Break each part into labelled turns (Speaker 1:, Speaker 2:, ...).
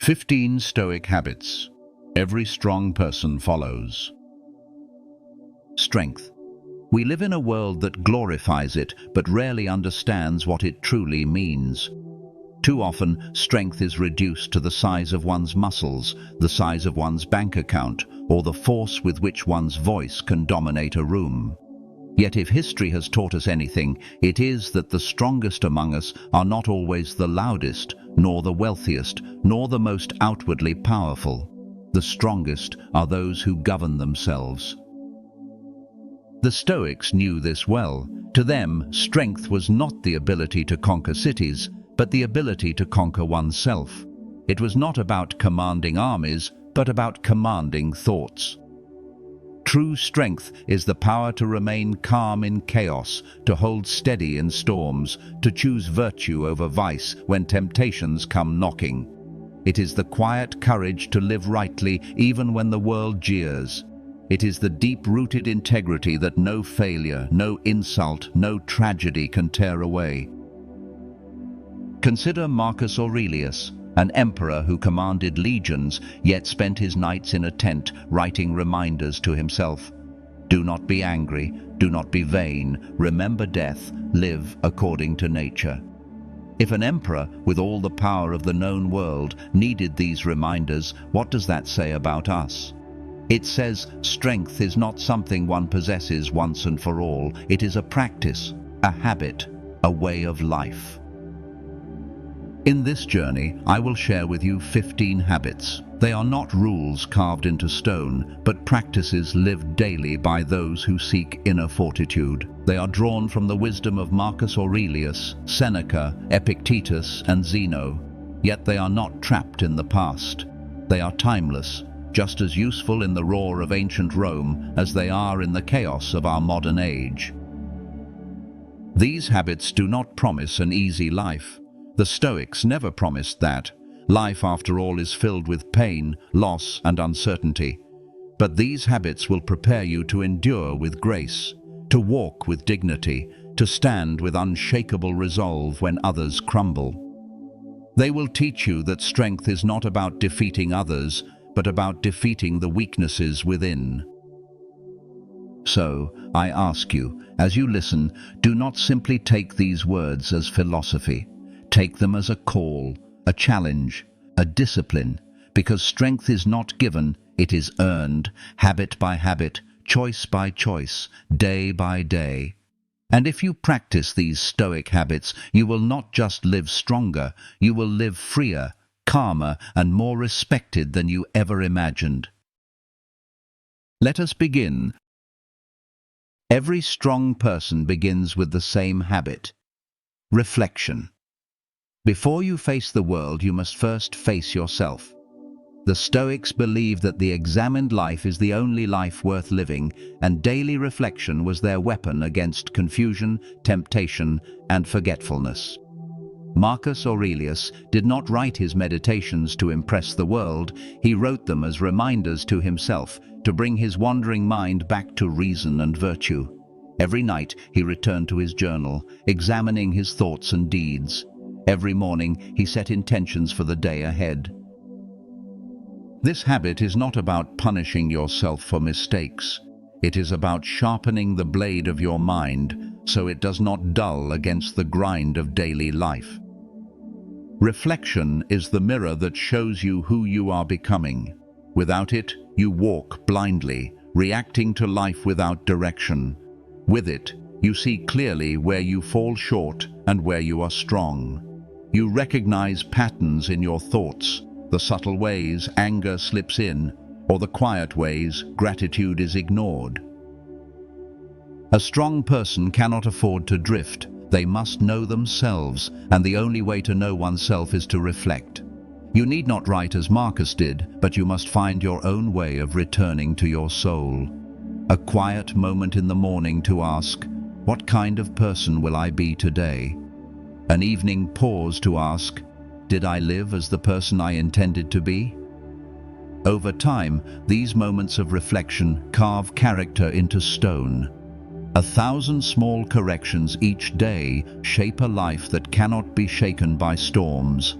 Speaker 1: 15 Stoic habits every strong person follows. Strength. We live in a world that glorifies it, but rarely understands what it truly means. Too often, strength is reduced to the size of one's muscles, the size of one's bank account, or the force with which one's voice can dominate a room. Yet if history has taught us anything, it is that the strongest among us are not always the loudest, nor the wealthiest, nor the most outwardly powerful. The strongest are those who govern themselves. The Stoics knew this well. To them, strength was not the ability to conquer cities, but the ability to conquer oneself. It was not about commanding armies, but about commanding thoughts. True strength is the power to remain calm in chaos, to hold steady in storms, to choose virtue over vice when temptations come knocking. It is the quiet courage to live rightly even when the world jeers. It is the deep-rooted integrity that no failure, no insult, no tragedy can tear away. Consider Marcus Aurelius, an emperor who commanded legions, yet spent his nights in a tent writing reminders to himself. Do not be angry, do not be vain, remember death, live according to nature. If an emperor, with all the power of the known world, needed these reminders, what does that say about us? It says strength is not something one possesses once and for all. It is a practice, a habit, a way of life. In this journey, I will share with you 15 habits. They are not rules carved into stone, but practices lived daily by those who seek inner fortitude. They are drawn from the wisdom of Marcus Aurelius, Seneca, Epictetus, and Zeno. Yet they are not trapped in the past. They are timeless, just as useful in the roar of ancient Rome as they are in the chaos of our modern age. These habits do not promise an easy life. The Stoics never promised that. Life, after all, is filled with pain, loss, and uncertainty. But these habits will prepare you to endure with grace, to walk with dignity, to stand with unshakable resolve when others crumble. They will teach you that strength is not about defeating others, but about defeating the weaknesses within. So, I ask you, as you listen, do not simply take these words as philosophy. Take them as a call, a challenge, a discipline, because strength is not given, it is earned, habit by habit, choice by choice, day by day. And if you practice these Stoic habits, you will not just live stronger, you will live freer, calmer, and more respected than you ever imagined. Let us begin. Every strong person begins with the same habit: reflection. Before you face the world, you must first face yourself. The Stoics believed that the examined life is the only life worth living, and daily reflection was their weapon against confusion, temptation, and forgetfulness. Marcus Aurelius did not write his meditations to impress the world, he wrote them as reminders to himself, to bring his wandering mind back to reason and virtue. Every night he returned to his journal, examining his thoughts and deeds. Every morning he set intentions for the day ahead. This habit is not about punishing yourself for mistakes. It is about sharpening the blade of your mind so it does not dull against the grind of daily life. Reflection is the mirror that shows you who you are becoming. Without it, you walk blindly, reacting to life without direction. With it, you see clearly where you fall short and where you are strong. You recognize patterns in your thoughts, the subtle ways anger slips in, or the quiet ways gratitude is ignored. A strong person cannot afford to drift. They must know themselves, and the only way to know oneself is to reflect. You need not write as Marcus did, but you must find your own way of returning to your soul. A quiet moment in the morning to ask, what kind of person will I be today? An evening pause to ask, did I live as the person I intended to be? Over time, these moments of reflection carve character into stone. 1,000 small corrections each day shape a life that cannot be shaken by storms.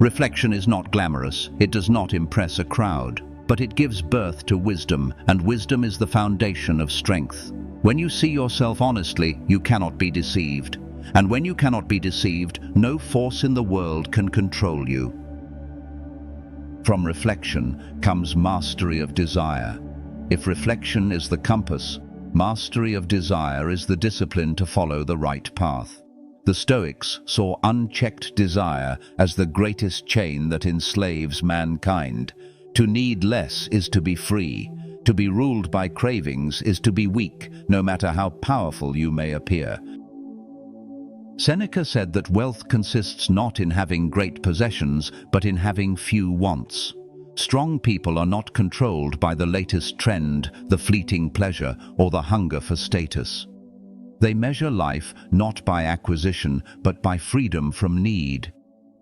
Speaker 1: Reflection is not glamorous, it does not impress a crowd, but it gives birth to wisdom, and wisdom is the foundation of strength. When you see yourself honestly, you cannot be deceived. And when you cannot be deceived, no force in the world can control you. From reflection comes mastery of desire. If reflection is the compass, mastery of desire is the discipline to follow the right path. The Stoics saw unchecked desire as the greatest chain that enslaves mankind. To need less is to be free. To be ruled by cravings is to be weak, no matter how powerful you may appear. Seneca said that wealth consists not in having great possessions, but in having few wants. Strong people are not controlled by the latest trend, the fleeting pleasure, or the hunger for status. They measure life not by acquisition, but by freedom from need.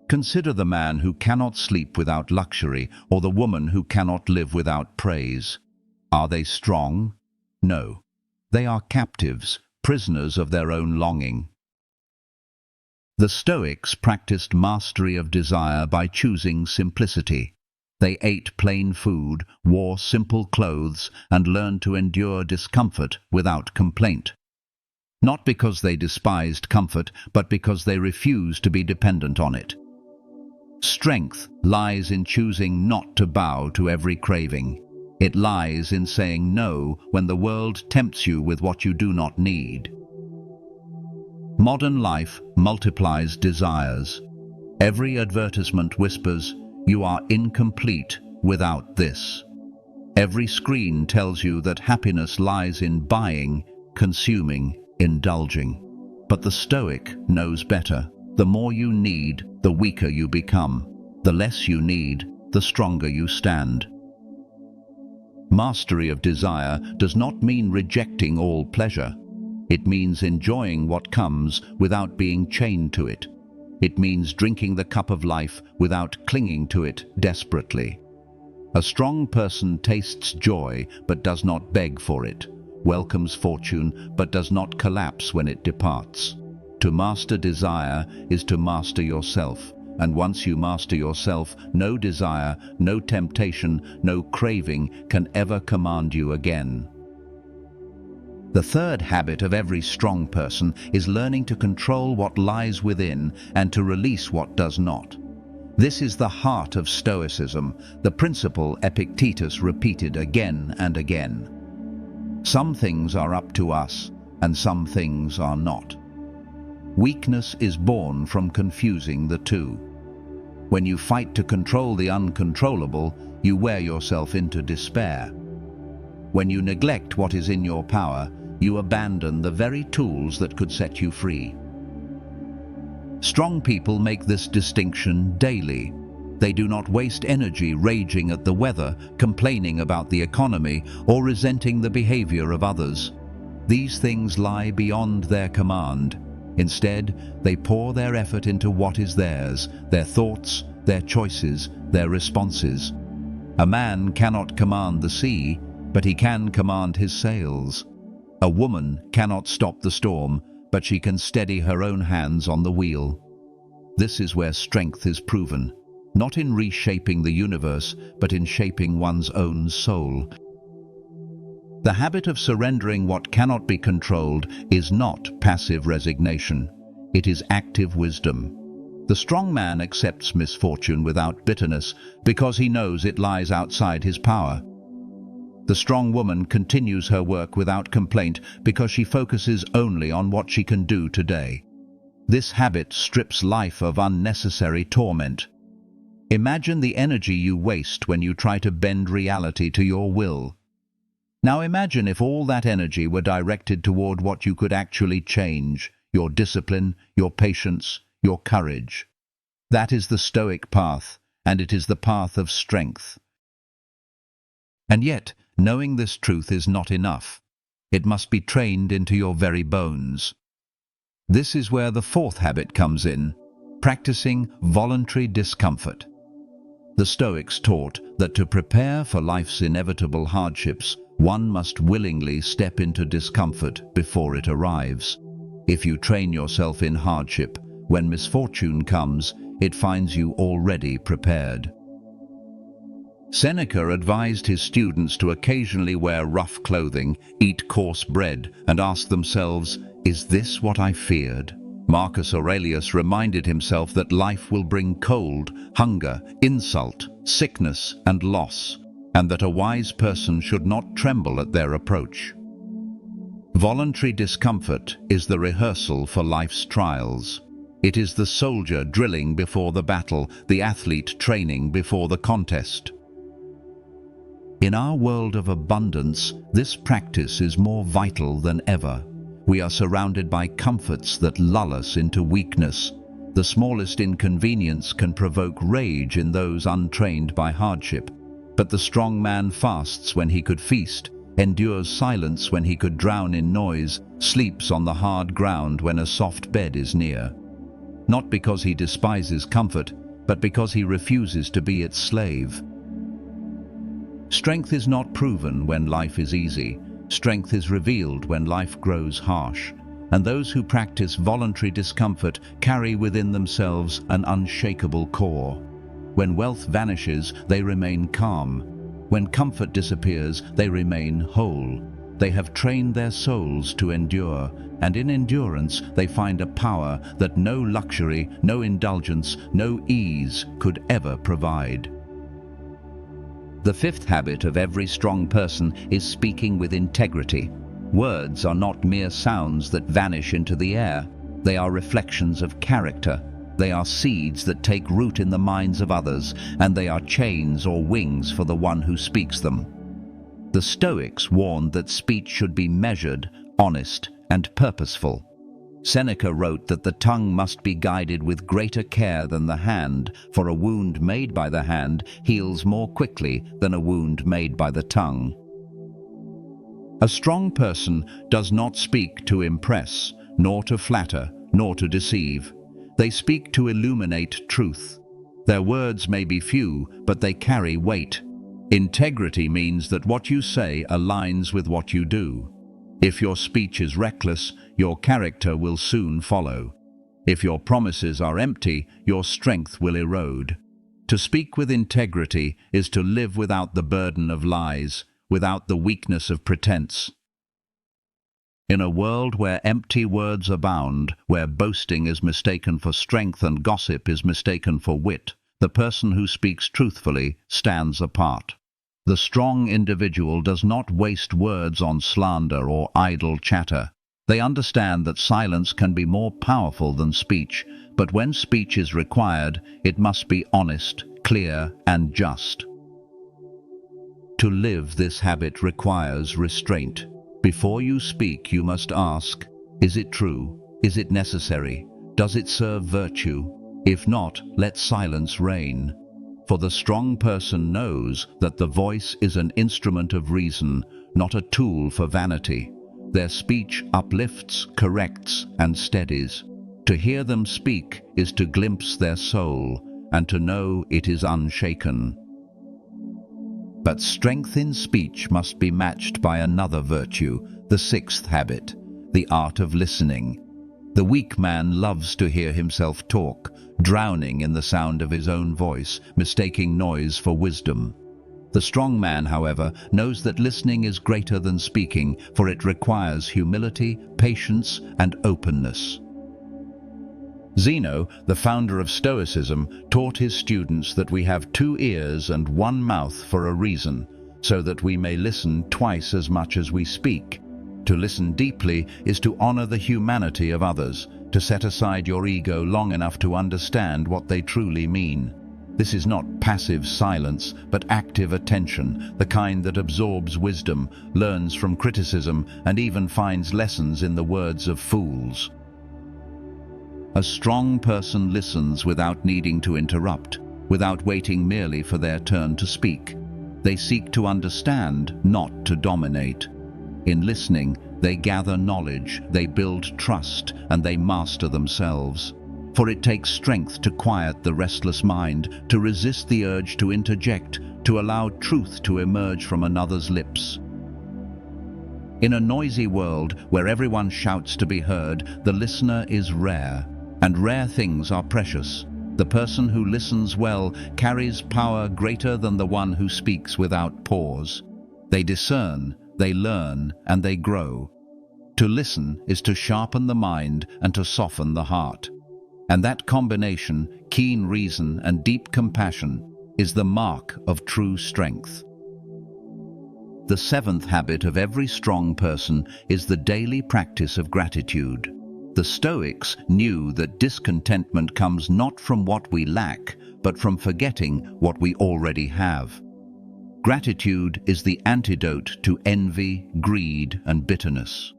Speaker 1: Consider the man who cannot sleep without luxury, or the woman who cannot live without praise. Are they strong? No. They are captives, prisoners of their own longing. The Stoics practiced mastery of desire by choosing simplicity. They ate plain food, wore simple clothes, and learned to endure discomfort without complaint. Not because they despised comfort, but because they refused to be dependent on it. Strength lies in choosing not to bow to every craving. It lies in saying no when the world tempts you with what you do not need. Modern life multiplies desires. Every advertisement whispers, "You are incomplete without this." Every screen tells you that happiness lies in buying, consuming, indulging. But the Stoic knows better. The more you need, the weaker you become. The less you need, the stronger you stand. Mastery of desire does not mean rejecting all pleasure. It means enjoying what comes without being chained to it. It means drinking the cup of life without clinging to it desperately. A strong person tastes joy but does not beg for it, welcomes fortune but does not collapse when it departs. To master desire is to master yourself, and once you master yourself, no desire, no temptation, no craving can ever command you again. The third habit of every strong person is learning to control what lies within and to release what does not. This is the heart of Stoicism, the principle Epictetus repeated again and again. Some things are up to us, and some things are not. Weakness is born from confusing the two. When you fight to control the uncontrollable, you wear yourself into despair. When you neglect what is in your power, you abandon the very tools that could set you free. Strong people make this distinction daily. They do not waste energy raging at the weather, complaining about the economy, or resenting the behavior of others. These things lie beyond their command. Instead, they pour their effort into what is theirs, their thoughts, their choices, their responses. A man cannot command the sea, but he can command his sails. A woman cannot stop the storm, but she can steady her own hands on the wheel. This is where strength is proven, not in reshaping the universe, but in shaping one's own soul. The habit of surrendering what cannot be controlled is not passive resignation. It is active wisdom. The strong man accepts misfortune without bitterness because he knows it lies outside his power. The strong woman continues her work without complaint because she focuses only on what she can do today. This habit strips life of unnecessary torment. Imagine the energy you waste when you try to bend reality to your will. Now imagine if all that energy were directed toward what you could actually change, your discipline, your patience, your courage. That is the Stoic path, and it is the path of strength. And yet, knowing this truth is not enough. It must be trained into your very bones. This is where the fourth habit comes in, practicing voluntary discomfort. The Stoics taught that to prepare for life's inevitable hardships, one must willingly step into discomfort before it arrives. If you train yourself in hardship, when misfortune comes, it finds you already prepared. Seneca advised his students to occasionally wear rough clothing, eat coarse bread, and ask themselves, "Is this what I feared?" Marcus Aurelius reminded himself that life will bring cold, hunger, insult, sickness, and loss, and that a wise person should not tremble at their approach. Voluntary discomfort is the rehearsal for life's trials. It is the soldier drilling before the battle, the athlete training before the contest. In our world of abundance, this practice is more vital than ever. We are surrounded by comforts that lull us into weakness. The smallest inconvenience can provoke rage in those untrained by hardship. But the strong man fasts when he could feast, endures silence when he could drown in noise, sleeps on the hard ground when a soft bed is near. Not because he despises comfort, but because he refuses to be its slave. Strength is not proven when life is easy. Strength is revealed when life grows harsh. And those who practice voluntary discomfort carry within themselves an unshakable core. When wealth vanishes, they remain calm. When comfort disappears, they remain whole. They have trained their souls to endure, and in endurance they find a power that no luxury, no indulgence, no ease could ever provide. The fifth habit of every strong person is speaking with integrity. Words are not mere sounds that vanish into the air. They are reflections of character. They are seeds that take root in the minds of others, and they are chains or wings for the one who speaks them. The Stoics warned that speech should be measured, honest, and purposeful. Seneca wrote that the tongue must be guided with greater care than the hand, for a wound made by the hand heals more quickly than a wound made by the tongue. A strong person does not speak to impress, nor to flatter, nor to deceive. They speak to illuminate truth. Their words may be few, but they carry weight. Integrity means that what you say aligns with what you do. If your speech is reckless, your character will soon follow. If your promises are empty, your strength will erode. To speak with integrity is to live without the burden of lies, without the weakness of pretense. In a world where empty words abound, where boasting is mistaken for strength and gossip is mistaken for wit, the person who speaks truthfully stands apart. The strong individual does not waste words on slander or idle chatter. They understand that silence can be more powerful than speech, but when speech is required, it must be honest, clear, and just. To live this habit requires restraint. Before you speak, you must ask, is it true? Is it necessary? Does it serve virtue? If not, let silence reign. For the strong person knows that the voice is an instrument of reason, not a tool for vanity. Their speech uplifts, corrects, and steadies. To hear them speak is to glimpse their soul, and to know it is unshaken. But strength in speech must be matched by another virtue, the sixth habit, the art of listening. The weak man loves to hear himself talk, drowning in the sound of his own voice, mistaking noise for wisdom. The strong man, however, knows that listening is greater than speaking, for it requires humility, patience, and openness. Zeno, the founder of Stoicism, taught his students that we have 2 ears and 1 mouth for a reason, so that we may listen twice as much as we speak. To listen deeply is to honor the humanity of others, to set aside your ego long enough to understand what they truly mean. This is not passive silence, but active attention, the kind that absorbs wisdom, learns from criticism, and even finds lessons in the words of fools. A strong person listens without needing to interrupt, without waiting merely for their turn to speak. They seek to understand, not to dominate. In listening, they gather knowledge, they build trust, and they master themselves. For it takes strength to quiet the restless mind, to resist the urge to interject, to allow truth to emerge from another's lips. In a noisy world where everyone shouts to be heard, the listener is rare, and rare things are precious. The person who listens well carries power greater than the one who speaks without pause. They discern, they learn, and they grow. To listen is to sharpen the mind and to soften the heart. And that combination, keen reason and deep compassion, is the mark of true strength. The seventh habit of every strong person is the daily practice of gratitude. The Stoics knew that discontentment comes not from what we lack, but from forgetting what we already have. Gratitude is the antidote to envy, greed, and bitterness.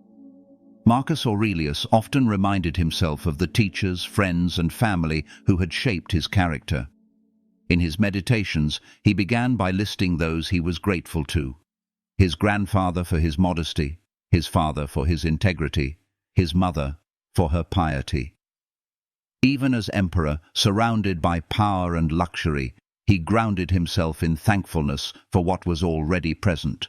Speaker 1: Marcus Aurelius often reminded himself of the teachers, friends, and family who had shaped his character. In his meditations, he began by listing those he was grateful to. His grandfather for his modesty, his father for his integrity, his mother for her piety. Even as emperor, surrounded by power and luxury, he grounded himself in thankfulness for what was already present.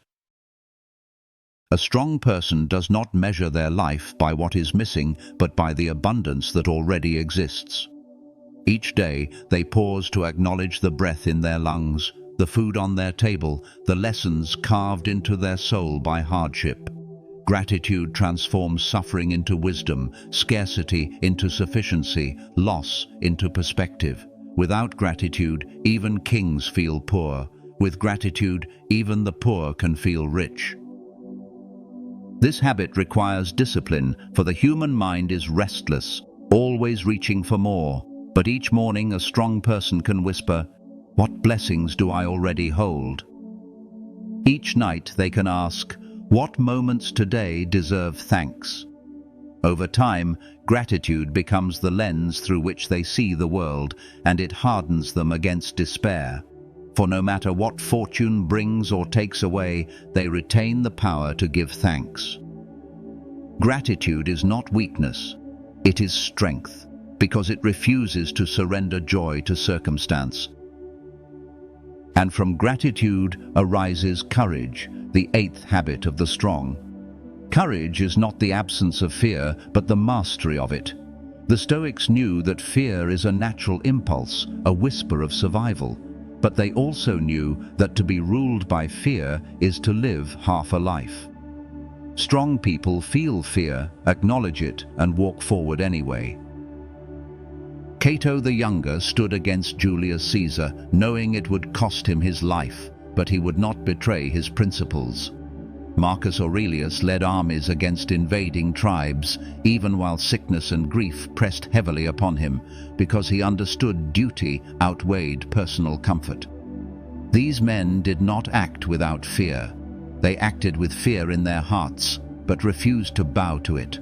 Speaker 1: A strong person does not measure their life by what is missing, but by the abundance that already exists. Each day, they pause to acknowledge the breath in their lungs, the food on their table, the lessons carved into their soul by hardship. Gratitude transforms suffering into wisdom, scarcity into sufficiency, loss into perspective. Without gratitude, even kings feel poor. With gratitude, even the poor can feel rich. This habit requires discipline, for the human mind is restless, always reaching for more. But each morning a strong person can whisper, "What blessings do I already hold?" Each night they can ask, "What moments today deserve thanks?" Over time, gratitude becomes the lens through which they see the world, and it hardens them against despair. For no matter what fortune brings or takes away, they retain the power to give thanks. Gratitude is not weakness, it is strength, because it refuses to surrender joy to circumstance. And from gratitude arises courage, the eighth habit of the strong. Courage is not the absence of fear, but the mastery of it. The Stoics knew that fear is a natural impulse, a whisper of survival. But they also knew that to be ruled by fear is to live half a life. Strong people feel fear, acknowledge it, and walk forward anyway. Cato the Younger stood against Julius Caesar, knowing it would cost him his life, but he would not betray his principles. Marcus Aurelius led armies against invading tribes, even while sickness and grief pressed heavily upon him, because he understood duty outweighed personal comfort. These men did not act without fear. They acted with fear in their hearts, but refused to bow to it.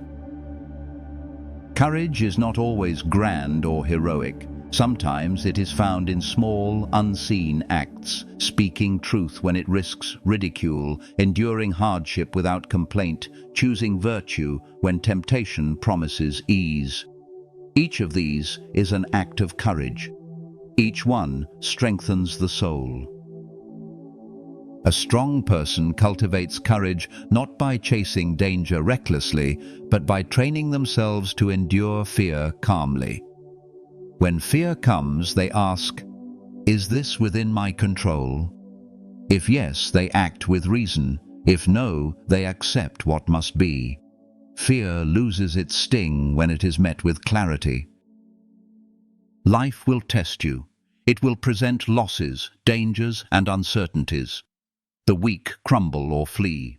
Speaker 1: Courage is not always grand or heroic. Sometimes it is found in small, unseen acts, speaking truth when it risks ridicule, enduring hardship without complaint, choosing virtue when temptation promises ease. Each of these is an act of courage. Each one strengthens the soul. A strong person cultivates courage not by chasing danger recklessly, but by training themselves to endure fear calmly. When fear comes, they ask, "Is this within my control?" If yes, they act with reason. If no, they accept what must be. Fear loses its sting when it is met with clarity. Life will test you. It will present losses, dangers, and uncertainties. The weak crumble or flee.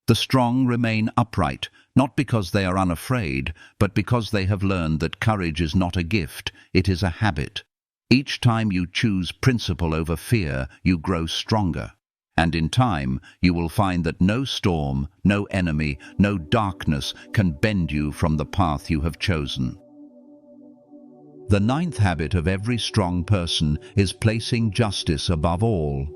Speaker 1: The strong remain upright, not because they are unafraid, but because they have learned that courage is not a gift, it is a habit. Each time you choose principle over fear, you grow stronger. And in time, you will find that no storm, no enemy, no darkness can bend you from the path you have chosen. The ninth habit of every strong person is placing justice above all.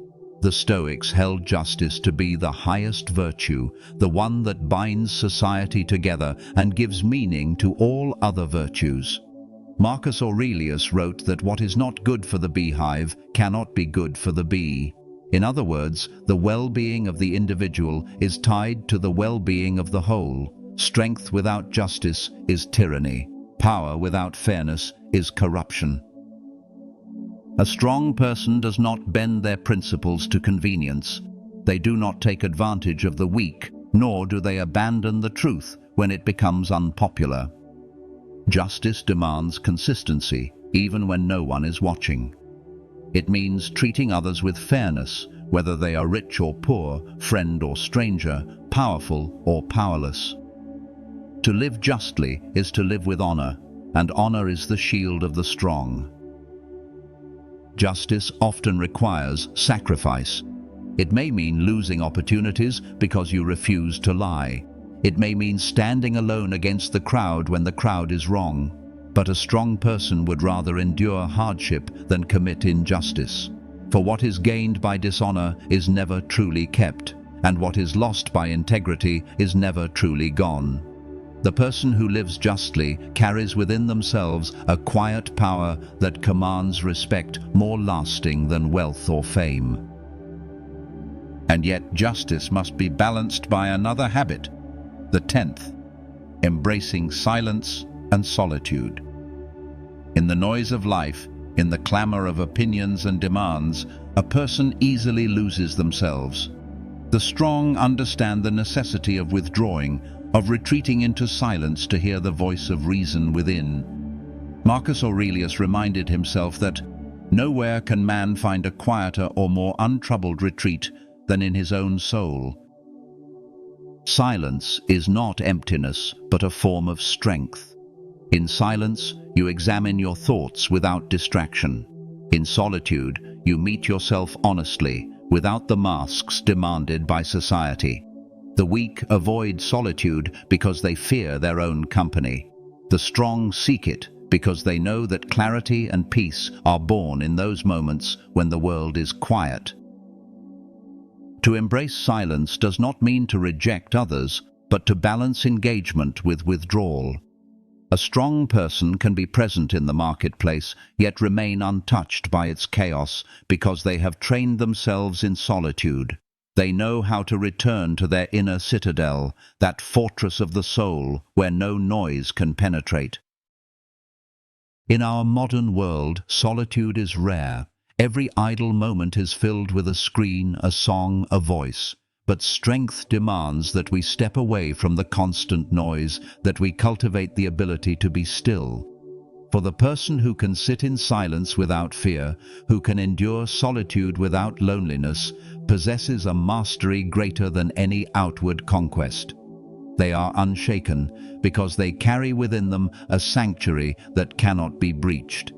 Speaker 1: The Stoics held justice to be the highest virtue, the one that binds society together and gives meaning to all other virtues. Marcus Aurelius wrote that what is not good for the beehive cannot be good for the bee. In other words, the well-being of the individual is tied to the well-being of the whole. Strength without justice is tyranny. Power without fairness is corruption. A strong person does not bend their principles to convenience. They do not take advantage of the weak, nor do they abandon the truth when it becomes unpopular. Justice demands consistency, even when no one is watching. It means treating others with fairness, whether they are rich or poor, friend or stranger, powerful or powerless. To live justly is to live with honor, and honor is the shield of the strong. Justice often requires sacrifice. It may mean losing opportunities because you refuse to lie. It may mean standing alone against the crowd when the crowd is wrong. But a strong person would rather endure hardship than commit injustice. For what is gained by dishonor is never truly kept, and what is lost by integrity is never truly gone. The person who lives justly carries within themselves a quiet power that commands respect more lasting than wealth or fame. And yet justice must be balanced by another habit, the 10th, embracing silence and solitude. In the noise of life, in the clamor of opinions and demands, a person easily loses themselves. The strong understand the necessity of withdrawing, of retreating into silence to hear the voice of reason within. Marcus Aurelius reminded himself that nowhere can man find a quieter or more untroubled retreat than in his own soul. Silence is not emptiness, but a form of strength. In silence, you examine your thoughts without distraction. In solitude, you meet yourself honestly, without the masks demanded by society. The weak avoid solitude because they fear their own company. The strong seek it because they know that clarity and peace are born in those moments when the world is quiet. To embrace silence does not mean to reject others, but to balance engagement with withdrawal. A strong person can be present in the marketplace, yet remain untouched by its chaos because they have trained themselves in solitude. They know how to return to their inner citadel, that fortress of the soul where no noise can penetrate. In our modern world, solitude is rare. Every idle moment is filled with a screen, a song, a voice. But strength demands that we step away from the constant noise, that we cultivate the ability to be still. For the person who can sit in silence without fear, who can endure solitude without loneliness, possesses a mastery greater than any outward conquest. They are unshaken because they carry within them a sanctuary that cannot be breached.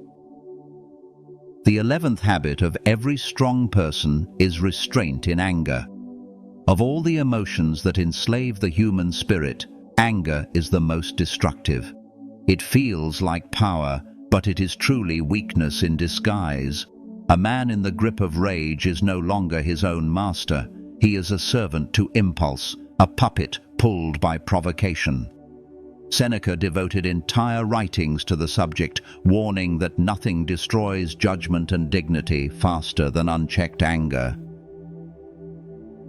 Speaker 1: The 11th habit of every strong person is restraint in anger. Of all the emotions that enslave the human spirit, anger is the most destructive. It feels like power, but it is truly weakness in disguise. A man in the grip of rage is no longer his own master. He is a servant to impulse, a puppet pulled by provocation. Seneca devoted entire writings to the subject, warning that nothing destroys judgment and dignity faster than unchecked anger.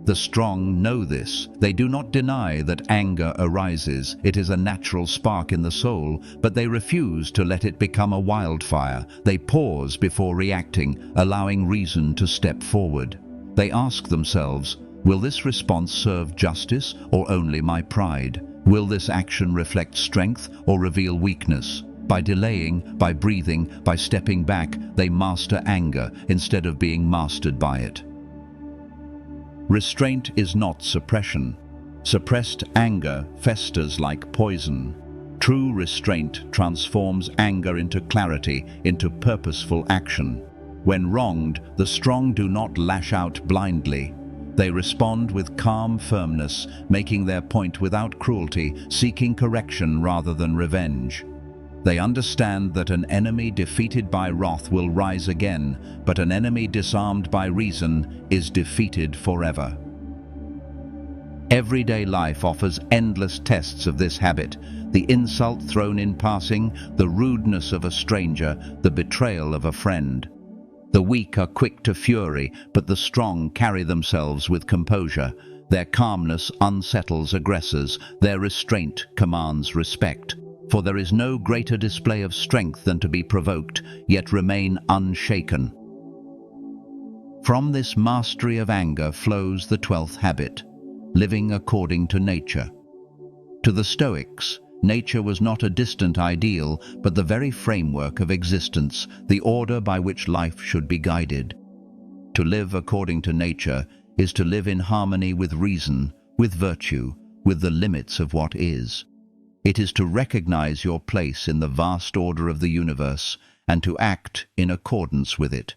Speaker 1: The strong know this. They do not deny that anger arises. It is a natural spark in the soul, but they refuse to let it become a wildfire. They pause before reacting, allowing reason to step forward. They ask themselves, will this response serve justice or only my pride? Will this action reflect strength or reveal weakness? By delaying, by breathing, by stepping back, they master anger instead of being mastered by it. Restraint is not suppression. Suppressed anger festers like poison. True restraint transforms anger into clarity, into purposeful action. When wronged, the strong do not lash out blindly. They respond with calm firmness, making their point without cruelty, seeking correction rather than revenge. They understand that an enemy defeated by wrath will rise again, but an enemy disarmed by reason is defeated forever. Everyday life offers endless tests of this habit: the insult thrown in passing, the rudeness of a stranger, the betrayal of a friend. The weak are quick to fury, but the strong carry themselves with composure. Their calmness unsettles aggressors, their restraint commands respect. For there is no greater display of strength than to be provoked, yet remain unshaken. From this mastery of anger flows the 12th habit, living according to nature. To the Stoics, nature was not a distant ideal, but the very framework of existence, the order by which life should be guided. To live according to nature is to live in harmony with reason, with virtue, with the limits of what is. It is to recognize your place in the vast order of the universe and to act in accordance with it.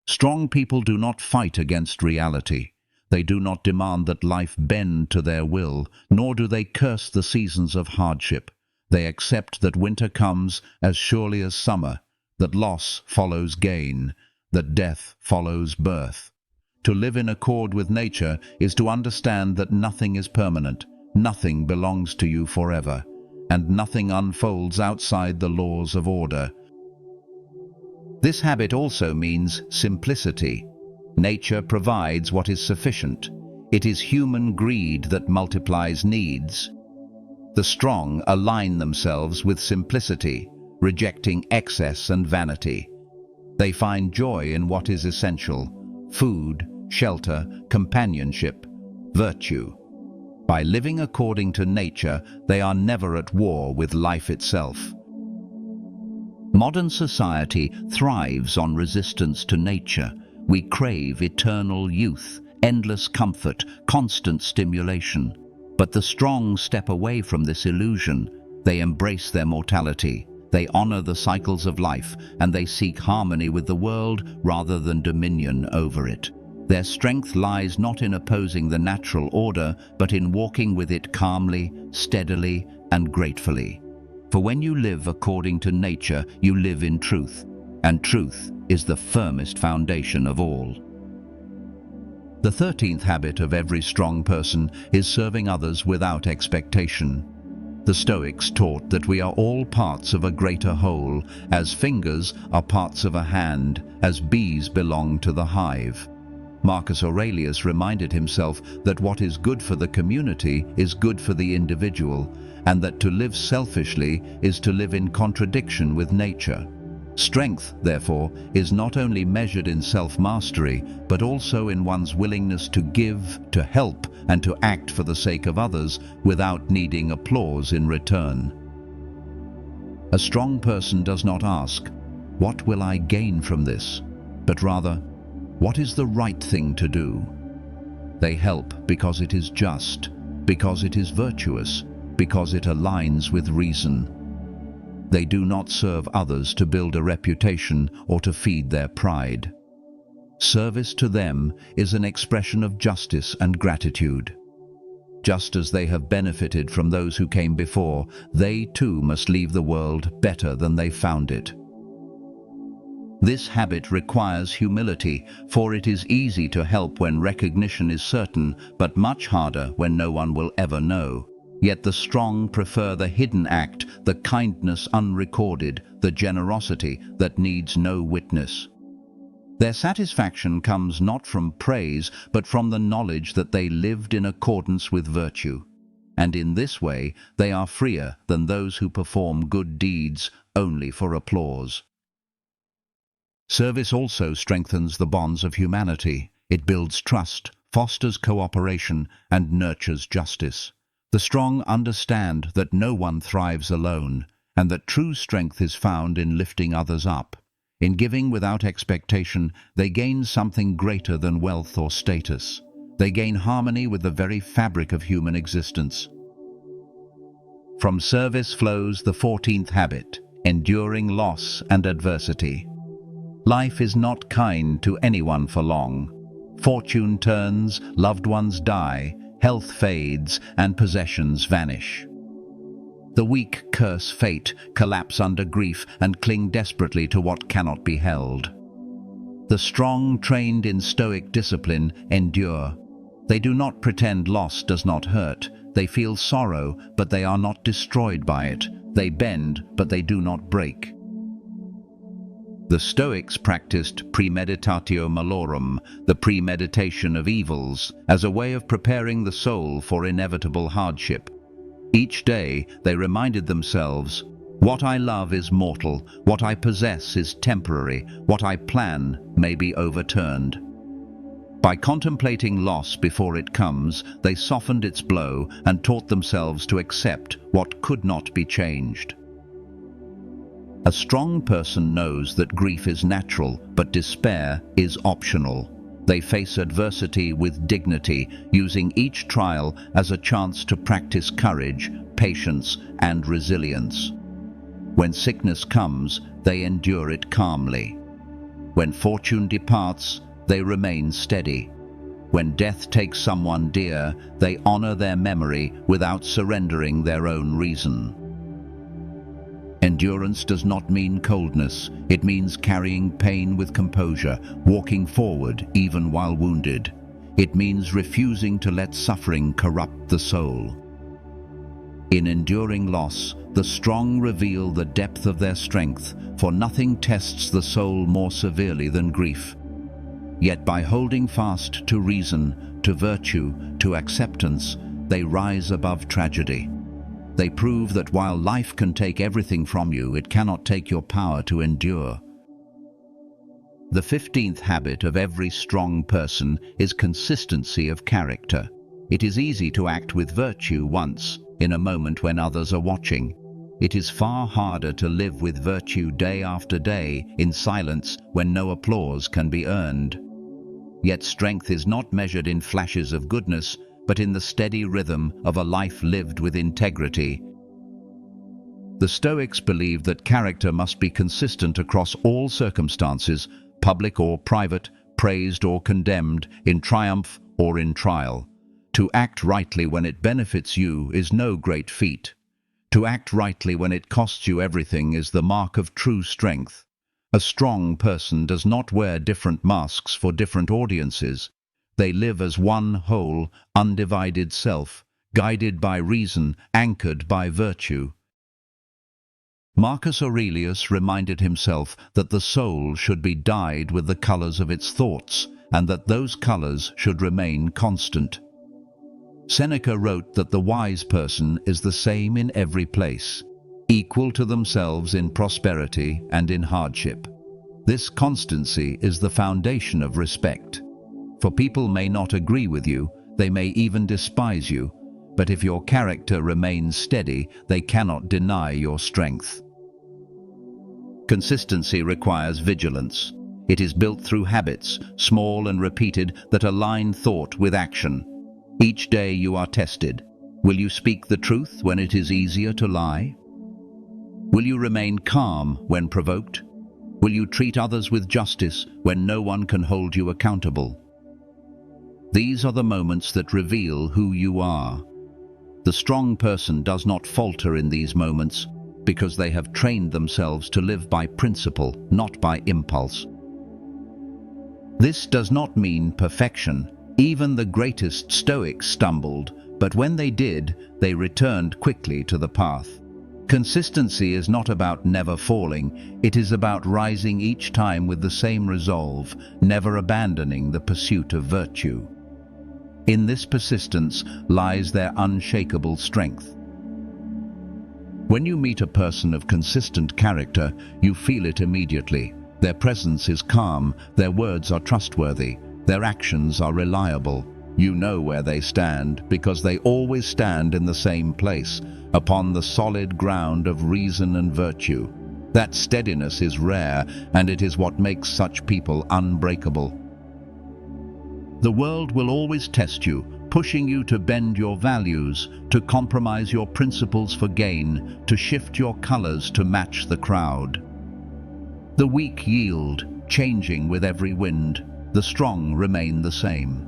Speaker 1: Strong people do not fight against reality. They do not demand that life bend to their will, nor do they curse the seasons of hardship. They accept that winter comes as surely as summer, that loss follows gain, that death follows birth. To live in accord with nature is to understand that nothing is permanent, nothing belongs to you forever, and nothing unfolds outside the laws of order. This habit also means simplicity. Nature provides what is sufficient. It is human greed that multiplies needs. The strong align themselves with simplicity, rejecting excess and vanity. They find joy in what is essential: food, shelter, companionship, virtue. By living according to nature, they are never at war with life itself. Modern society thrives on resistance to nature. We crave eternal youth, endless comfort, constant stimulation. But the strong step away from this illusion. They embrace their mortality. They honor the cycles of life, and they seek harmony with the world rather than dominion over it. Their strength lies not in opposing the natural order, but in walking with it calmly, steadily, and gratefully. For when you live according to nature, you live in truth, and truth is the firmest foundation of all. The 13th habit of every strong person is serving others without expectation. The Stoics taught that we are all parts of a greater whole, as fingers are parts of a hand, as bees belong to the hive. Marcus Aurelius reminded himself that what is good for the community is good for the individual, and that to live selfishly is to live in contradiction with nature. Strength, therefore, is not only measured in self-mastery, but also in one's willingness to give, to help, and to act for the sake of others without needing applause in return. A strong person does not ask, "What will I gain from this?" but rather, "What is the right thing to do?" They help because it is just, because it is virtuous, because it aligns with reason. They do not serve others to build a reputation or to feed their pride. Service to them is an expression of justice and gratitude. Just as they have benefited from those who came before, they too must leave the world better than they found it. This habit requires humility, for it is easy to help when recognition is certain, but much harder when no one will ever know. Yet the strong prefer the hidden act, the kindness unrecorded, the generosity that needs no witness. Their satisfaction comes not from praise, but from the knowledge that they lived in accordance with virtue. And in this way, they are freer than those who perform good deeds only for applause. Service also strengthens the bonds of humanity. It builds trust, fosters cooperation, and nurtures justice. The strong understand that no one thrives alone, and that true strength is found in lifting others up. In giving without expectation, they gain something greater than wealth or status. They gain harmony with the very fabric of human existence. From service flows the 14th habit, enduring loss and adversity. Life is not kind to anyone for long. Fortune turns, loved ones die, health fades, and possessions vanish. The weak curse fate, collapse under grief, and cling desperately to what cannot be held. The strong, trained in Stoic discipline, endure. They do not pretend loss does not hurt. They feel sorrow, but they are not destroyed by it. They bend, but they do not break. The Stoics practiced premeditatio malorum, the premeditation of evils, as a way of preparing the soul for inevitable hardship. Each day they reminded themselves, "What I love is mortal, what I possess is temporary, what I plan may be overturned." By contemplating loss before it comes, they softened its blow and taught themselves to accept what could not be changed. A strong person knows that grief is natural, but despair is optional. They face adversity with dignity, using each trial as a chance to practice courage, patience, and resilience. When sickness comes, they endure it calmly. When fortune departs, they remain steady. When death takes someone dear, they honor their memory without surrendering their own reason. Endurance does not mean coldness. It means carrying pain with composure, walking forward even while wounded. It means refusing to let suffering corrupt the soul. In enduring loss, the strong reveal the depth of their strength, for nothing tests the soul more severely than grief. Yet by holding fast to reason, to virtue, to acceptance, they rise above tragedy. They prove that while life can take everything from you, it cannot take your power to endure. The 15th habit of every strong person is consistency of character. It is easy to act with virtue once, in a moment when others are watching. It is far harder to live with virtue day after day, in silence, when no applause can be earned. Yet strength is not measured in flashes of goodness, but in the steady rhythm of a life lived with integrity. The Stoics believed that character must be consistent across all circumstances, public or private, praised or condemned, in triumph or in trial. To act rightly when it benefits you is no great feat. To act rightly when it costs you everything is the mark of true strength. A strong person does not wear different masks for different audiences. They live as one whole, undivided self, guided by reason, anchored by virtue. Marcus Aurelius reminded himself that the soul should be dyed with the colors of its thoughts, and that those colors should remain constant. Seneca wrote that the wise person is the same in every place, equal to themselves in prosperity and in hardship. This constancy is the foundation of respect. For people may not agree with you, they may even despise you, but if your character remains steady, they cannot deny your strength. Consistency requires vigilance. It is built through habits, small and repeated, that align thought with action. Each day you are tested. Will you speak the truth when it is easier to lie? Will you remain calm when provoked? Will you treat others with justice when no one can hold you accountable? These are the moments that reveal who you are. The strong person does not falter in these moments because they have trained themselves to live by principle, not by impulse. This does not mean perfection. Even the greatest Stoics stumbled, but when they did, they returned quickly to the path. Consistency is not about never falling, it is about rising each time with the same resolve, never abandoning the pursuit of virtue. In this persistence lies their unshakable strength. When you meet a person of consistent character, you feel it immediately. Their presence is calm, their words are trustworthy, their actions are reliable. You know where they stand because they always stand in the same place, upon the solid ground of reason and virtue. That steadiness is rare, and it is what makes such people unbreakable. The world will always test you, pushing you to bend your values, to compromise your principles for gain, to shift your colors to match the crowd. The weak yield, changing with every wind. The strong remain the same.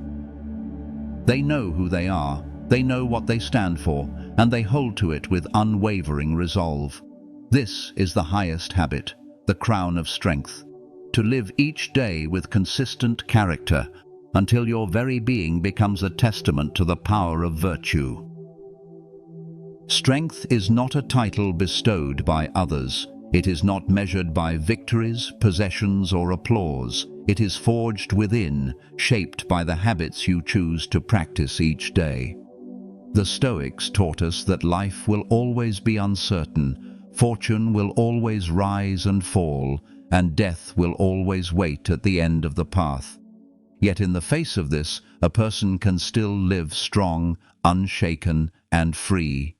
Speaker 1: They know who they are, they know what they stand for, and they hold to it with unwavering resolve. This is the highest habit, the crown of strength. To live each day with consistent character, until your very being becomes a testament to the power of virtue. Strength is not a title bestowed by others. It is not measured by victories, possessions, or applause. It is forged within, shaped by the habits you choose to practice each day. The Stoics taught us that life will always be uncertain, fortune will always rise and fall, and death will always wait at the end of the path. Yet in the face of this, a person can still live strong, unshaken, and free.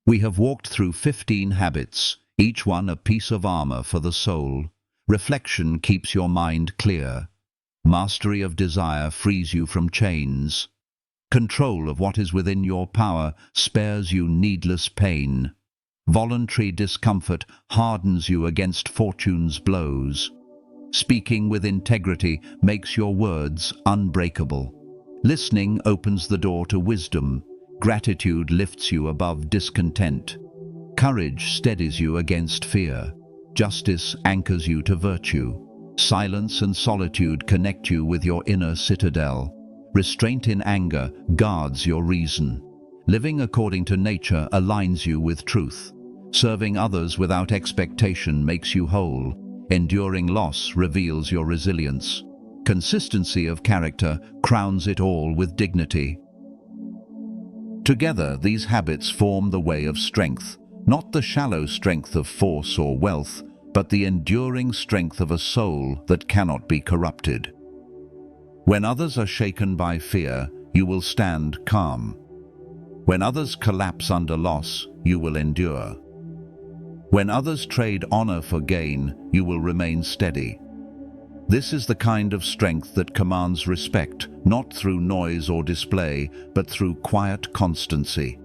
Speaker 1: We have walked through 15 habits, each one a piece of armor for the soul. Reflection keeps your mind clear. Mastery of desire frees you from chains. Control of what is within your power spares you needless pain. Voluntary discomfort hardens you against fortune's blows. Speaking with integrity makes your words unbreakable. Listening opens the door to wisdom. Gratitude lifts you above discontent. Courage steadies you against fear. Justice anchors you to virtue. Silence and solitude connect you with your inner citadel. Restraint in anger guards your reason. Living according to nature aligns you with truth. Serving others without expectation makes you whole. Enduring loss reveals your resilience. Consistency of character crowns it all with dignity. Together, these habits form the way of strength, not the shallow strength of force or wealth, but the enduring strength of a soul that cannot be corrupted. When others are shaken by fear, you will stand calm. When others collapse under loss, you will endure. When others trade honor for gain, you will remain steady. This is the kind of strength that commands respect, not through noise or display, but through quiet constancy.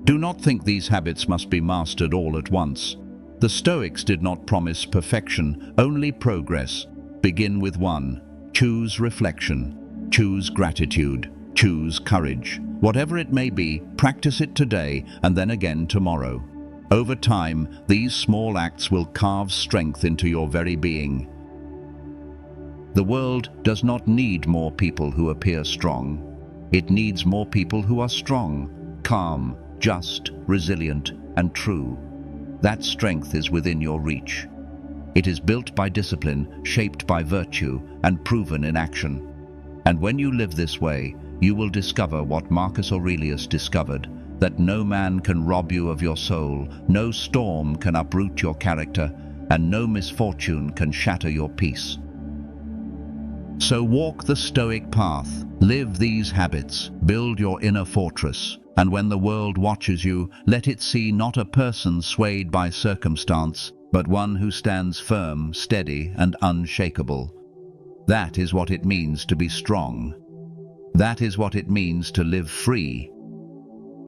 Speaker 1: Do not think these habits must be mastered all at once. The Stoics did not promise perfection, only progress. Begin with one. Choose reflection. Choose gratitude. Choose courage. Whatever it may be, practice it today and then again tomorrow. Over time, these small acts will carve strength into your very being. The world does not need more people who appear strong. It needs more people who are strong, calm, just, resilient, and true. That strength is within your reach. It is built by discipline, shaped by virtue, and proven in action. And when you live this way, you will discover what Marcus Aurelius discovered, that no man can rob you of your soul, no storm can uproot your character, and no misfortune can shatter your peace. So walk the Stoic path, live these habits, build your inner fortress, and when the world watches you, let it see not a person swayed by circumstance, but one who stands firm, steady, and unshakable. That is what it means to be strong. That is what it means to live free.